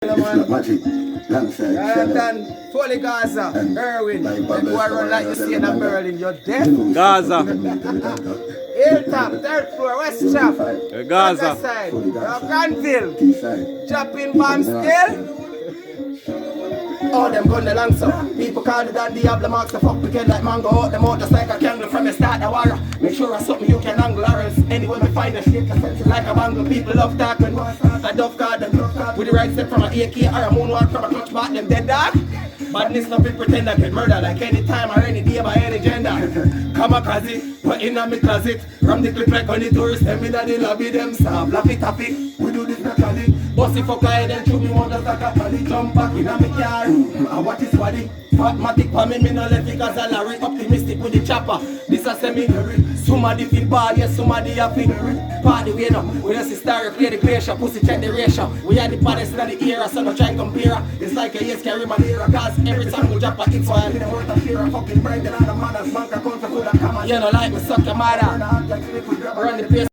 Magic, alongside Jonathan, Tolly Gaza, Irwin, them who are run like you see in Berlin, you're dead. Gaza. Hilltop, third floor, West Shop, Gaza. Other side, Granville, Chopping Bomb still. All them gun the long so people call it that Diablo marks the fuck weekend like mango out them out just like a candle from the start the war. Make sure I something you can angle or else anywhere we find a shit like a bangle. People love talking a dove garden with the right step from an AK or a moonwalk from a clutch back them dead dog. Badness nothing pretend I get murder like any time or any day by any gender. Come across it, put in my closet. From the clip like on the tourists, them in the lobby, them stop, laffy taffy. We do this naturally. Bossy fuck I then shoot me one just like a trolley. Jump back in my car, and what is body? Fatmatic for me no let it cause a Larry. Optimistic with the chopper, this a seminary. Somebody feel bad, yes somebody a feel party way now. We just start clear the glacier, pussy check the ratio. We are the baddest in the era, so no try and compare. It's like a yes carry my era, cause every time we drop a hit while in the world of fear, fucking break the other manners, bank account for food and come on. You know like me suck your mother, run the place.